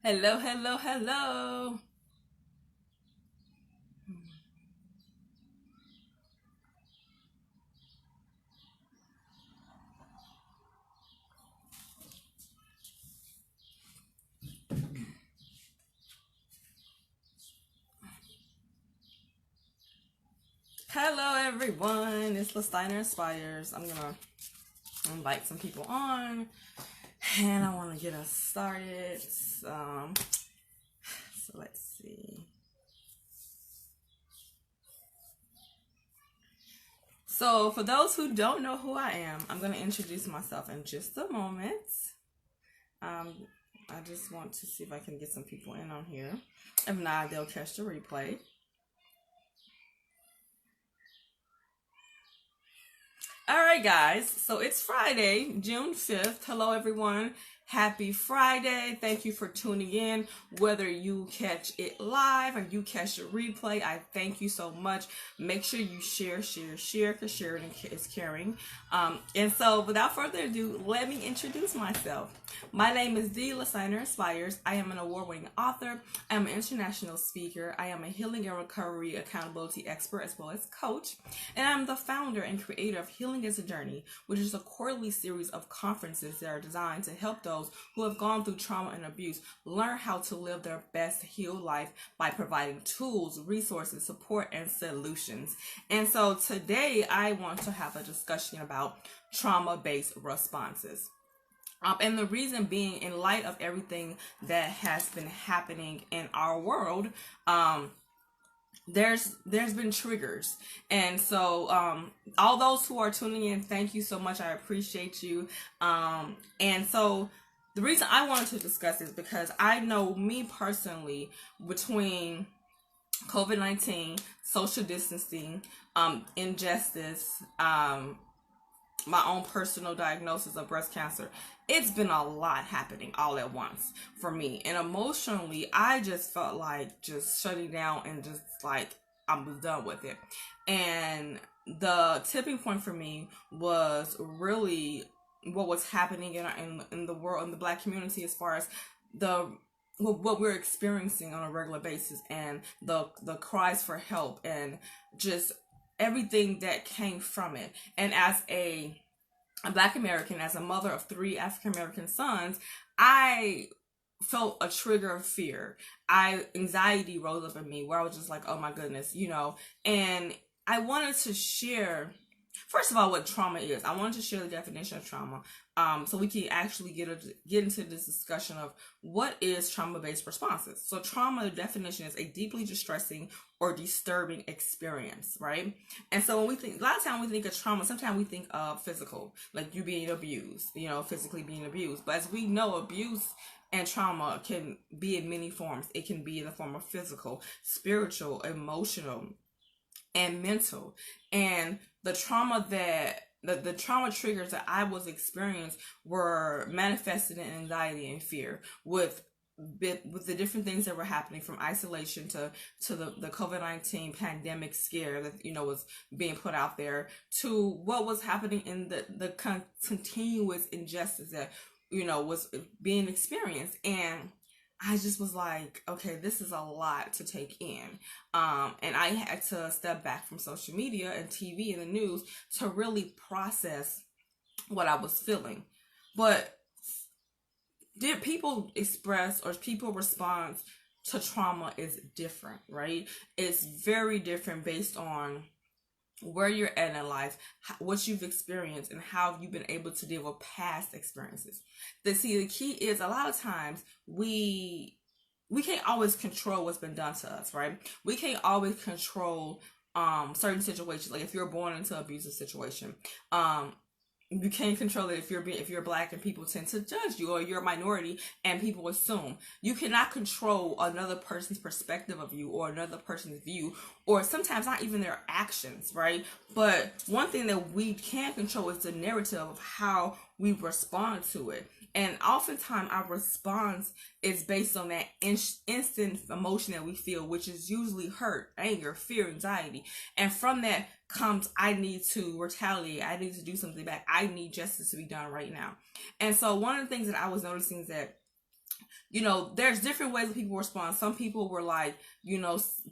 Hello, hello, hello. Hello, everyone. It's Listiner Inspires. I'm going to invite some people on and I want to get us started. So let's see. So, for those who don't know who I am, I'm going to introduce myself in just a moment. Um, I just want to see if I can get some people in on here. If not, they'll catch the replay. All right, guys. So it's Friday, June 5th. Hello, everyone. Happy Friday. Thank you for tuning in. Whether you catch it live or you catch the replay, I thank you so much. Make sure you share, because sharing is caring. And so, without further ado, let me introduce myself. My name is Listiner Inspires. I am an award-winning author. I am an international speaker. I am a healing and recovery accountability expert as well as coach. And I'm the founder and creator of Healing is a Journey, which is a quarterly series of conferences that are designed to help those who have gone through trauma and abuse learn how to live their best healed life by providing tools, resources, support, and solutions. And so today I want to have a discussion about trauma-based responses. And the reason being, in light of everything that has been happening in our world, there's been triggers. And so all those who are tuning in, thank you so much. I appreciate you. And so the reason I wanted to discuss is because I know, me personally, between COVID-19, social distancing, injustice, my own personal diagnosis of breast cancer, it's been a lot happening all at once for me. And emotionally, I just felt like just shutting down and just like I'm done with it. And the tipping point for me was really what was happening in the world, in the Black community, as far as the what we're experiencing on a regular basis, and the cries for help, and just everything that came from it. And as a Black American, as a mother of 3 African American sons, I felt a trigger of fear. Anxiety rose up in me, where I was just like, oh my goodness, and I wanted to share, first of all, what trauma is. I wanted to share the definition of trauma, so we can actually get into this discussion of what is trauma-based responses. So trauma, the definition, is a deeply distressing or disturbing experience, right? And so when we think, a lot of times we think of trauma, sometimes we think of physical, like you being abused, physically being abused. But as we know, abuse and trauma can be in many forms. It can be in the form of physical, spiritual, emotional, and mental. And the trauma that the trauma triggers that I was experiencing were manifested in anxiety and fear, with the different things that were happening, from isolation to the COVID-19 pandemic scare that was being put out there, to what was happening in the continuous injustice that was being experienced. And I just was like, okay, this is a lot to take in. And I had to step back from social media and TV and the news to really process what I was feeling. But did people express, or people respond to trauma, is different, right? It's very different based on where you're at in life, what you've experienced, and how you've been able to deal with past experiences. The key is, a lot of times we can't always control what's been done to us, right? We can't always control certain situations. Like if you're born into an abusive situation, you can't control it if you're Black and people tend to judge you, or you're a minority and people assume. You cannot control another person's perspective of you, or another person's view, or sometimes not even their actions, right? But one thing that we can control is the narrative of how we respond to it. And oftentimes our response is based on that instant emotion that we feel, which is usually hurt, anger, fear, anxiety. And from that comes, I need to retaliate. I need to do something back. I need justice to be done right now. And so one of the things that I was noticing is that there's different ways that people respond. Some people were like,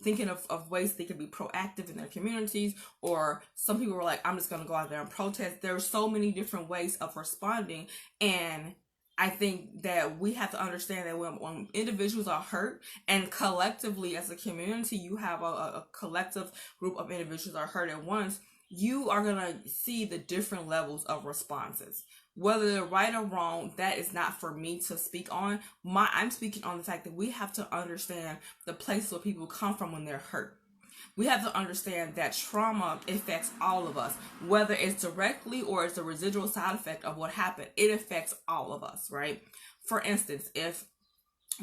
thinking of ways they could be proactive in their communities, or some people were like, I'm just going to go out there and protest. There are so many different ways of responding. And I think that we have to understand that when individuals are hurt, and collectively as a community, you have a collective group of individuals are hurt at once, you are going to see the different levels of responses. Whether they're right or wrong, that is not for me to speak on. I'm speaking on the fact that we have to understand the place where people come from when they're hurt. We have to understand that trauma affects all of us, whether it's directly or it's a residual side effect of what happened. It affects all of us, right? For instance, if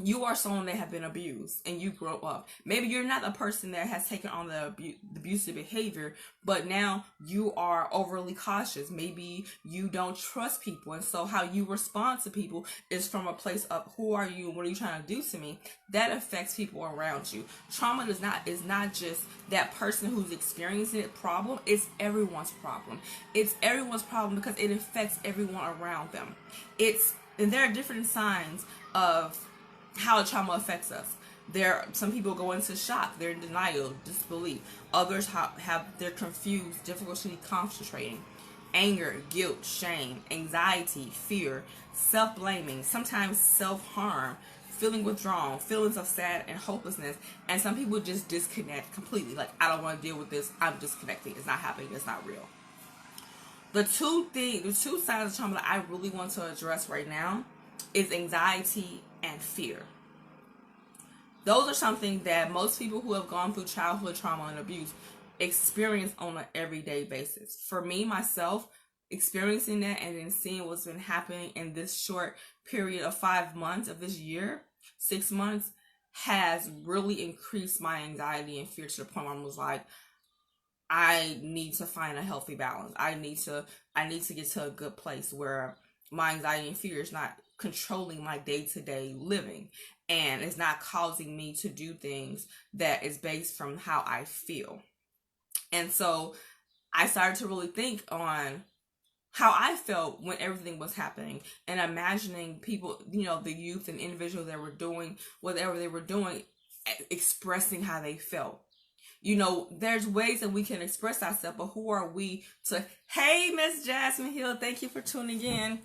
you are someone that have been abused and you grow up, maybe you're not a person that has taken on the abusive behavior, but now you are overly cautious. Maybe you don't trust people, and so how you respond to people is from a place of, who are you, what are you trying to do to me? That affects people around you. Trauma is not just that person who's experiencing it problem. It's everyone's problem. It's everyone's problem because it affects everyone around them. And there are different signs of how trauma affects us. Some people go into shock, they're in denial, disbelief. Others they're confused, difficulty concentrating, anger, guilt, shame, anxiety, fear, self-blaming, sometimes self-harm, feeling withdrawn, feelings of sad and hopelessness. And some people just disconnect completely. Like, I don't want to deal with this. I'm disconnecting. It's not happening. It's not real. The two sides of trauma that I really want to address right now is anxiety and fear. Those are something that most people who have gone through childhood trauma and abuse experience on an everyday basis. For me, myself, experiencing that and then seeing what's been happening in this short period of 5 months of this year, 6 months, has really increased my anxiety and fear to the point where I was like, I need to find a healthy balance. I need to get to a good place where my anxiety and fear is not controlling my day-to-day living, and it's not causing me to do things that is based from how I feel. And so I started to really think on how I felt when everything was happening, and imagining people, the youth and individuals that were doing whatever they were doing, expressing how they felt. There's ways that we can express ourselves, but who are we to, hey, Miss Jasmine Hill, thank you for tuning in.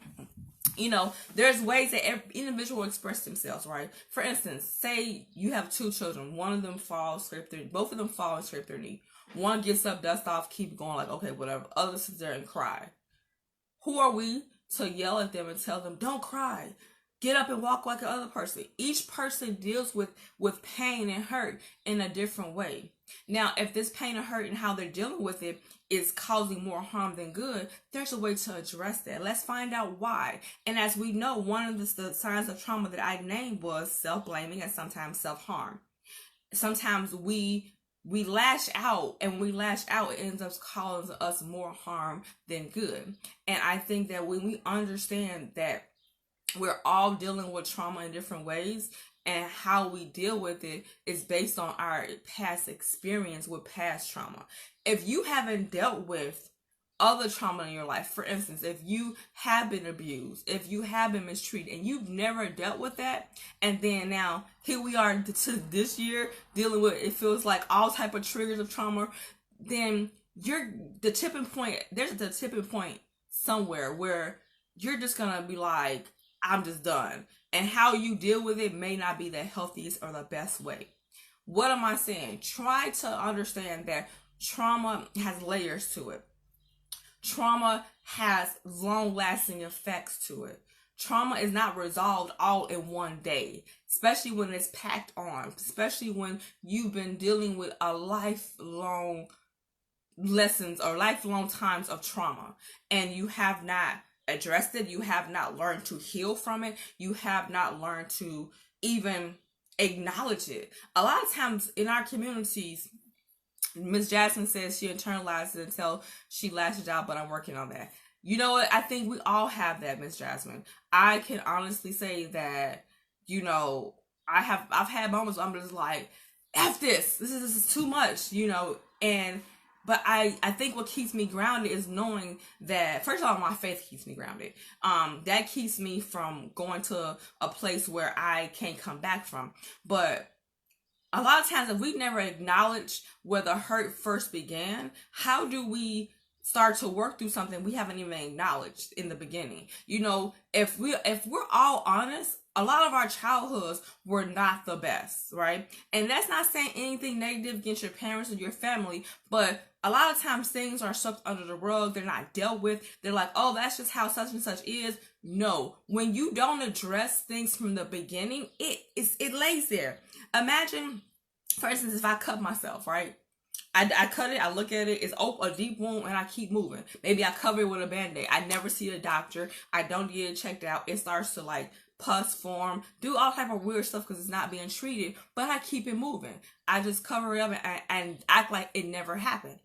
There's ways that every individual express themselves, right? For instance, say you have 2 children. One of them falls, both of them fall and scrape their knee. One gets up, dust off, keep going, like, okay, whatever. Other sits there and cry. Who are we to yell at them and tell them, don't cry? Get up and walk like the other person. Each person deals with pain and hurt in a different way. Now, if this pain and hurt and how they're dealing with it is causing more harm than good, there's a way to address that. Let's find out why. And as we know, one of the signs of trauma that I named was self-blaming and sometimes self-harm. Sometimes we lash out, and when we lash out, it ends up causing us more harm than good. And I think that when we understand that we're all dealing with trauma in different ways, and how we deal with it is based on our past experience with past trauma. If you haven't dealt with other trauma in your life, for instance, if you have been abused, if you have been mistreated, and you've never dealt with that, and then now here we are to this year dealing with, it feels like all type of triggers of trauma, then there's the tipping point somewhere where you're just gonna be like, I'm just done. And how you deal with it may not be the healthiest or the best way. What am I saying? Try to understand that trauma has layers to it. Trauma has long-lasting effects to it. Trauma is not resolved all in one day, especially when it's packed on, especially when you've been dealing with a lifelong lessons or lifelong times of trauma, and you have not addressed it, you have not learned to heal from it, you have not learned to even acknowledge it. A lot of times in our communities, Miss Jasmine says she internalized it until she lashes out, but I'm working on that. You know what? I think we all have that, Miss Jasmine. I can honestly say that, I've had moments where I'm just like, F this is too much, and But I think what keeps me grounded is knowing that, first of all, my faith keeps me grounded. That keeps me from going to a place where I can't come back from. But a lot of times, if we never acknowledge where the hurt first began, how do we start to work through something we haven't even acknowledged in the beginning? You know, if we're all honest, a lot of our childhoods were not the best, right? And that's not saying anything negative against your parents or your family, but a lot of times things are swept under the rug. They're not dealt with. They're like, oh, that's just how such and such is. No, when you don't address things from the beginning, it lays there. Imagine, for instance, if I cut myself, right? I cut it, I look at it, it's a deep wound, and I keep moving. Maybe I cover it with a Band-Aid. I never see a doctor. I don't get it checked out. It starts to like pus form, do all type of weird stuff because it's not being treated, but I keep it moving. I just cover it up and act like it never happened.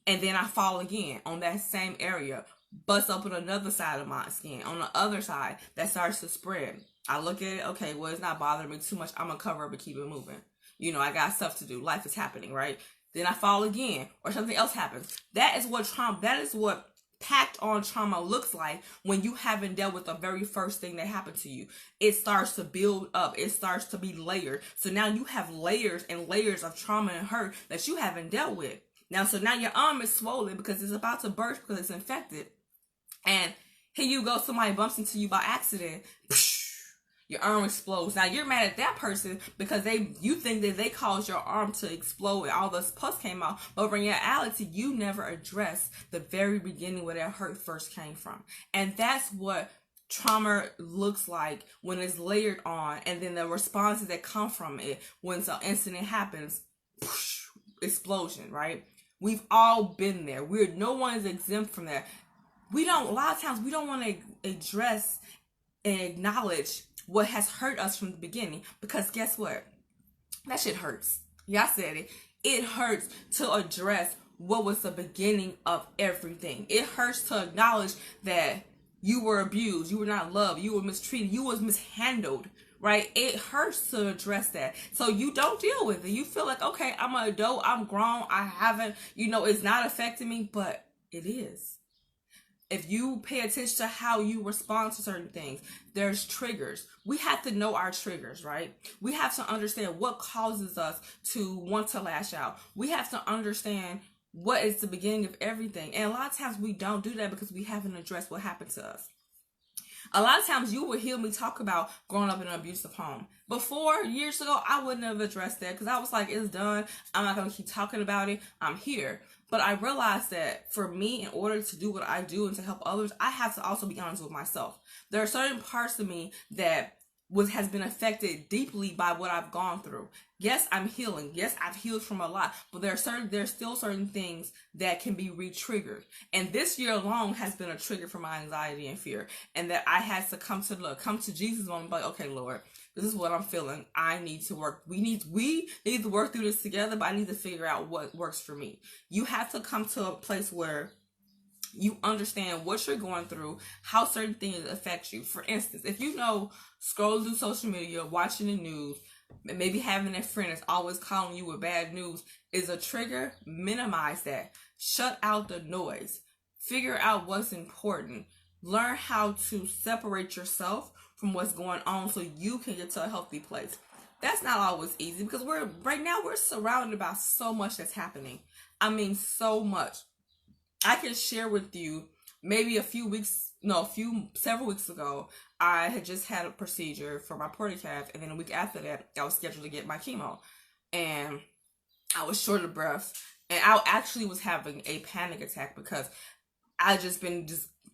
And then I fall again on that same area, bust open another side of my skin. On the other side, that starts to spread. I look at it, okay, well, it's not bothering me too much. I'm going to cover up and keep it moving. You know, I got stuff to do. Life is happening, right? Then I fall again, or something else happens. That is what trauma, that is what packed on trauma looks like when you haven't dealt with the very first thing that happened to you. It starts to build up. It starts to be layered. So now you have layers and layers of trauma and hurt that you haven't dealt with. So now your arm is swollen because it's about to burst because it's infected. And here you go, somebody bumps into you by accident. Your arm explodes. Now you're mad at that person because you think that they caused your arm to explode and all this pus came out. But in reality, you never addressed the very beginning where that hurt first came from. And that's what trauma looks like when it's layered on, and then the responses that come from it when some incident happens, explosion, right? We've all been there. No one is exempt from that. A lot of times we don't want to address and acknowledge what has hurt us from the beginning, because guess what? That shit hurts. Yeah, I said it. It hurts to address what was the beginning of everything. It hurts to acknowledge that you were abused, you were not loved, you were mistreated, you was mishandled, right? It hurts to address that. So you don't deal with it. You feel like, okay, I'm an adult, I'm grown, I haven't, it's not affecting me, but it is. If you pay attention to how you respond to certain things, there's triggers. We have to know our triggers, right? We have to understand what causes us to want to lash out. We have to understand what is the beginning of everything. And a lot of times we don't do that because we haven't addressed what happened to us. A lot of times you will hear me talk about growing up in an abusive home. Before, years ago, I wouldn't have addressed that because I was like, it's done. I'm not going to keep talking about it. I'm here. But I realized that for me, in order to do what I do and to help others, I have to also be honest with myself. There are certain parts of me that has been affected deeply by what I've gone through. Yes, I'm healing. Yes, I've healed from a lot, but there's still certain things that can be re-triggered. And this year alone has been a trigger for my anxiety and fear, and that I had to come to Jesus moment, like, okay, Lord, this is what I'm feeling. I need to work. We need to work through this together, but I need to figure out what works for me. You have to come to a place where you understand what you're going through, how certain things affect you. For instance, if scrolling through social media, watching the news, maybe having a friend that's always calling you with bad news is a trigger, minimize that. Shut out the noise. Figure out what's important. Learn how to separate yourself from what's going on so you can get to a healthy place. That's not always easy because right now we're surrounded by so much that's happening. I mean, so much. I can share with you maybe several weeks ago, I had just had a procedure for my porticaf, and then a week after that, I was scheduled to get my chemo. And I was short of breath, and I actually was having a panic attack because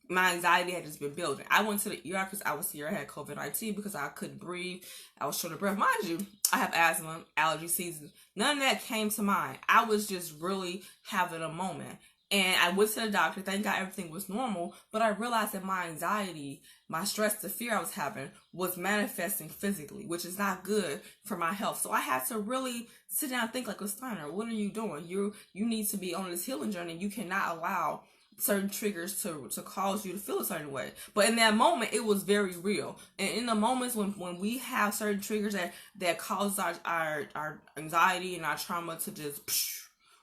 my anxiety had just been building. I went to the ER because I was scared I had COVID-19 because I couldn't breathe. I was short of breath. Mind you, I have asthma, allergy season. None of that came to mind. I was just really having a moment. And I went to the doctor. Thank God everything was normal. But I realized that my anxiety, my stress, the fear I was having was manifesting physically, which is not good for my health. So I had to really sit down and think like, Listiner, what are you doing? You need to be on this healing journey. You cannot allow certain triggers to cause you to feel a certain way. But in that moment, it was very real. And in the moments when we have certain triggers that cause our anxiety and our trauma to just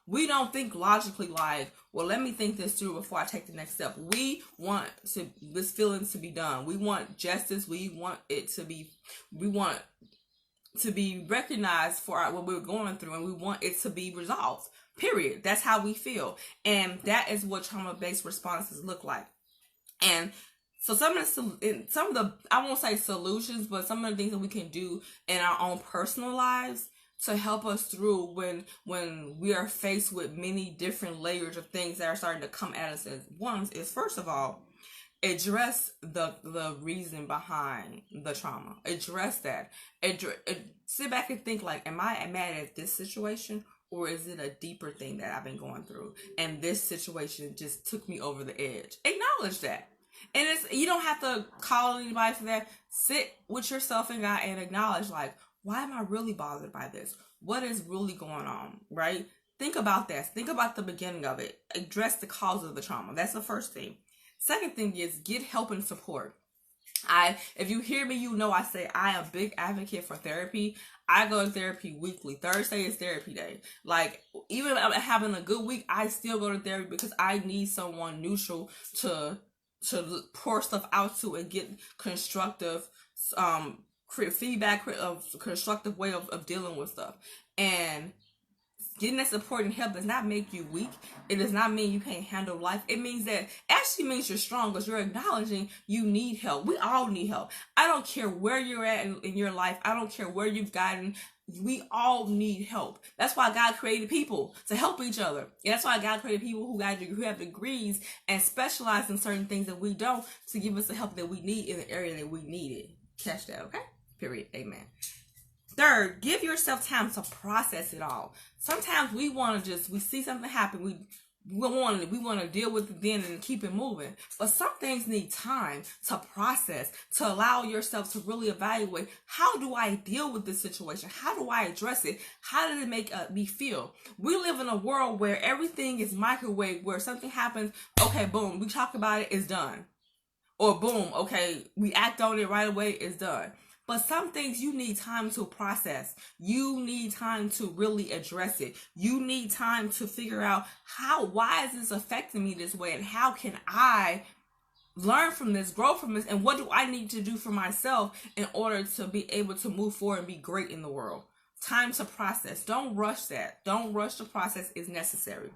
We don't think logically like, well, let me think this through before I take the next step. We want this feeling to be done. We want justice. We want to be recognized for what we're going through, and we want it to be resolved. Period. That's how we feel. And that is what trauma-based responses look like. And so some of the, I won't say solutions, but some of the things that we can do in our own personal lives to help us through when we are faced with many different layers of things that are starting to come at us at once is, first of all, address the reason behind the trauma. Address that. Sit back and think like, am I mad at this situation, or is it a deeper thing that I've been going through, and this situation just took me over the edge? Acknowledge that. And you don't have to call anybody for that. Sit with yourself and God and acknowledge, like, why am I really bothered by this? What is really going on, right? Think about that. Think about the beginning of it. Address the cause of the trauma. That's the first thing. Second thing is get help and support. If you hear me, you know I say I am a big advocate for therapy. I go to therapy weekly. Thursday is therapy day. Like, even if I'm having a good week, I still go to therapy because I need someone neutral to pour stuff out to and get constructive feedback, of constructive way of dealing with stuff. And getting that support and help does not make you weak. It does not mean you can't handle life. It means that, actually means you're strong, because you're acknowledging you need help. We all need help. I don't care where you're at in your life. I don't care where you've gotten. We all need help. That's why God created people, to help each other. And that's why God created people who have degrees and specialize in certain things that we don't, to give us the help that we need in the area that we need it. Catch that, okay? Period. Amen. Third, give yourself time to process it all. Sometimes we see something happen, we want to deal with it then and keep it moving. But some things need time to process, to allow yourself to really evaluate, how do I deal with this situation? How do I address it? How did it make me feel? We live in a world where everything is microwave, where something happens, okay, boom, we talk about it, it's done. Or boom, okay, we act on it right away, it's done. But some things you need time to process. You need time to really address it. You need time to figure out why is this affecting me this way, and how can I learn from this, grow from this, and what do I need to do for myself in order to be able to move forward and be great in the world. Time to process. Don't rush that. Don't rush the process. Is necessary.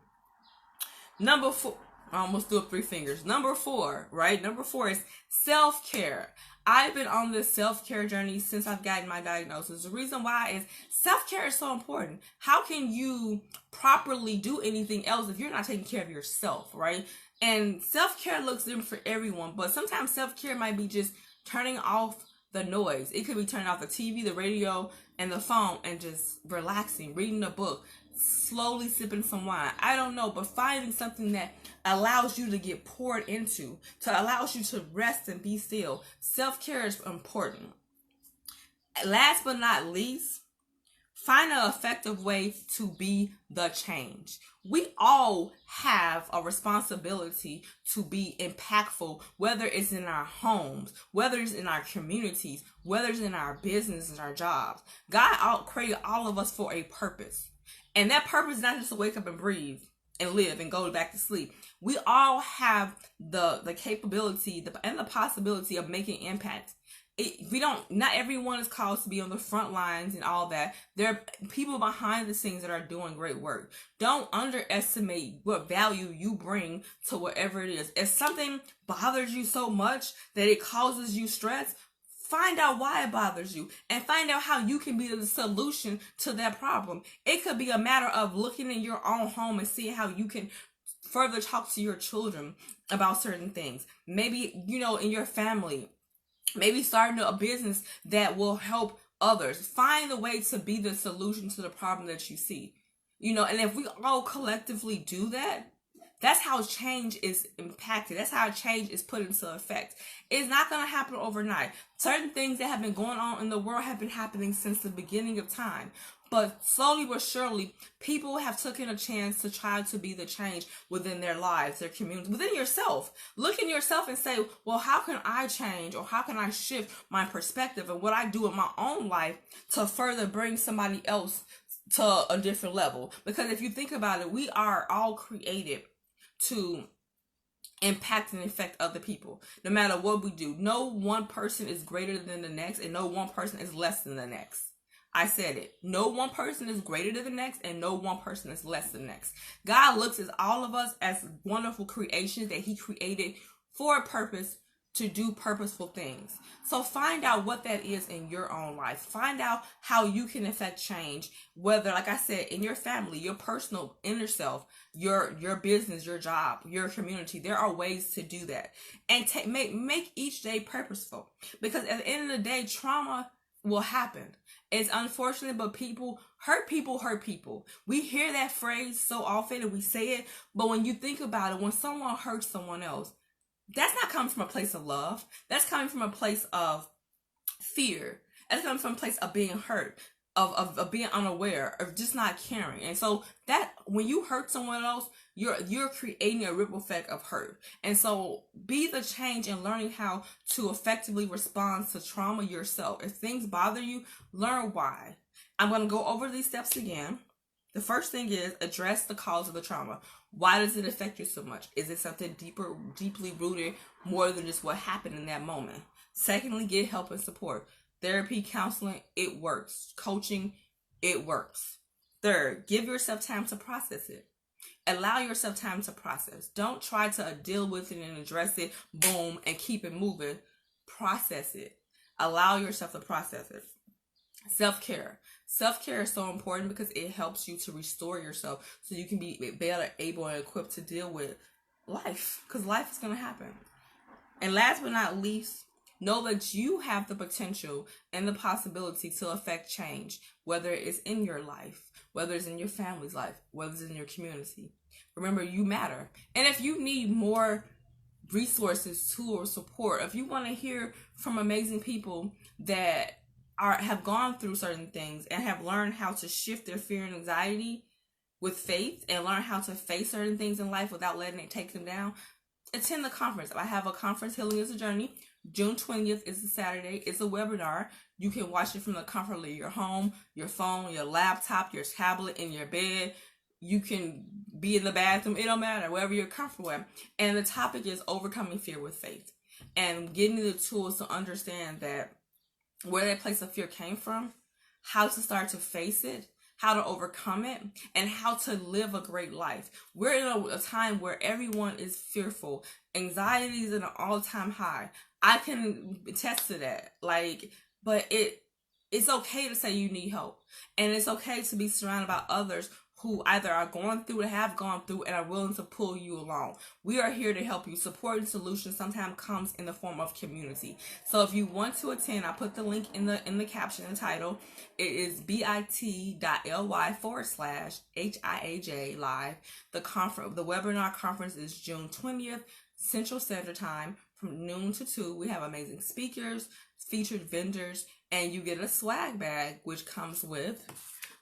Number 4. I almost threw up 3 fingers. Number 4, right? Number 4 is self-care. I've been on this self-care journey since I've gotten my diagnosis. The reason why is self-care is so important. How can you properly do anything else if you're not taking care of yourself, right? And self-care looks different for everyone, but sometimes self-care might be just turning off the noise. It could be turning off the TV, the radio, and the phone, and just relaxing, reading a book, slowly sipping some wine. I don't know, but finding something that allows you to get poured into, to allows you to rest and be still. Self-care is important. Last but not least, find an effective way to be the change. We all have a responsibility to be impactful, whether it's in our homes, whether it's in our communities, whether it's in our business and our jobs. God created all of us for a purpose. And that purpose is not just to wake up and breathe and live and go back to sleep. We all have the capability and the possibility of making impact. Not everyone is called to be on the front lines and all that. There are people behind the scenes that are doing great work. Don't underestimate what value you bring to whatever it is. If something bothers you so much that it causes you stress, find out why it bothers you and find out how you can be the solution to that problem. It could be a matter of looking in your own home and seeing how you can further talk to your children about certain things. Maybe, in your family, maybe starting a business that will help others. Find a way to be the solution to the problem that you see. And if we all collectively do that, that's how change is impacted. That's how change is put into effect. It's not going to happen overnight. Certain things that have been going on in the world have been happening since the beginning of time. But slowly but surely, people have taken a chance to try to be the change within their lives, their communities, within yourself. Look in yourself and say, well, how can I change, or how can I shift my perspective and what I do in my own life to further bring somebody else to a different level. Because if you think about it, we are all created to impact and affect other people, no matter what we do. No one person is greater than the next, and no one person is less than the next. I said it. No one person is greater than the next, and no one person is less than the next. God looks at all of us as wonderful creations that he created for a purpose, to do purposeful things. So find out what that is in your own life. Find out how you can affect change, whether, like I said, in your family, your personal inner self, your business, your job, your community. There are ways to do that. And make each day purposeful. Because at the end of the day, trauma will happen. It's unfortunate, but people hurt people. We hear that phrase so often and we say it, but when you think about it, when someone hurts someone else, that's not coming from a place of love. That's coming from a place of fear. That's coming from a place of being hurt, of being unaware, of just not caring. And so that when you hurt someone else, you're creating a ripple effect of hurt. And so be the change in learning how to effectively respond to trauma yourself. If things bother you, learn why. I'm going to go over these steps again. The first thing is address the cause of the trauma. Why does it affect you so much? Is it something deeply rooted, more than just what happened in that moment? Secondly, get help and support. Therapy, counseling, it works. Coaching, it works. Third, give yourself time to process it. Allow yourself time to process. Don't try to deal with it and address it, boom, and keep it moving. Process it. Allow yourself to process it. Self-care. Self-care is so important because it helps you to restore yourself so you can be better able and equipped to deal with life, because life is going to happen. And last but not least, know that you have the potential and the possibility to affect change, whether it's in your life, whether it's in your family's life, whether it's in your community. Remember, you matter. And if you need more resources, tools, support, if you want to hear from amazing people that have gone through certain things and have learned how to shift their fear and anxiety with faith and learn how to face certain things in life without letting it take them down, attend the conference. I have a conference, Healing is a Journey. June 20th is a Saturday. It's a webinar. You can watch it from the comfort of your home, your phone, your laptop, your tablet, in your bed. You can be in the bathroom. It don't matter, wherever you're comfortable at. And the topic is overcoming fear with faith and getting the tools to understand that where that place of fear came from, how to start to face it, how to overcome it, and how to live a great life. We're in a time where everyone is fearful. Anxiety is at an all-time high. I can attest to that. But it's okay to say you need help. And it's okay to be surrounded by others who either are going through or have gone through and are willing to pull you along. We are here to help you. Support and solutions sometimes comes in the form of community. So if you want to attend, I put the link in the caption and title. It is bit.ly/HIAJ live. The webinar conference is June 20th, Central Standard Time, from noon to 2. We have amazing speakers, featured vendors, and you get a swag bag, which comes with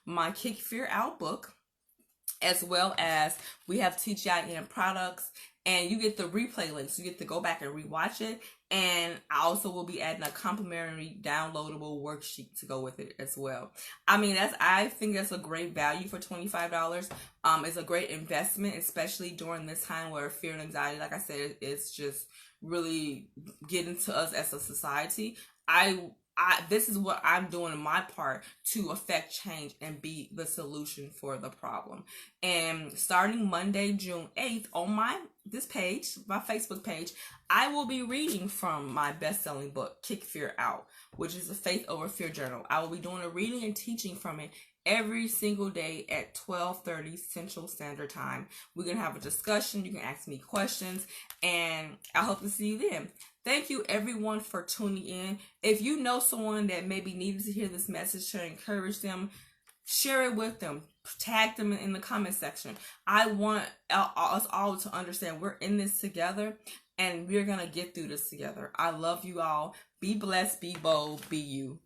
my Kick Fear Out book, as well as we have TGIN products, and you get the replay links. You get to go back and rewatch it, and I also will be adding a complimentary downloadable worksheet to go with it as well. I think that's a great value for $25. It's a great investment, especially during this time where fear and anxiety, like I said, it's just really getting to us as a society. This is what I'm doing in my part to affect change and be the solution for the problem. And starting Monday, June 8th, on my Facebook page, I will be reading from my best-selling book, Kick Fear Out, which is a faith over fear journal. I will be doing a reading and teaching from it every single day at 12:30 Central Standard Time. We're going to have a discussion. You can ask me questions, and I hope to see you then. Thank you, everyone, for tuning in. If you know someone that maybe needed to hear this message to encourage them, share it with them. Tag them in the comment section. I want us all to understand we're in this together, and we're going to get through this together. I love you all. Be blessed, be bold, be you.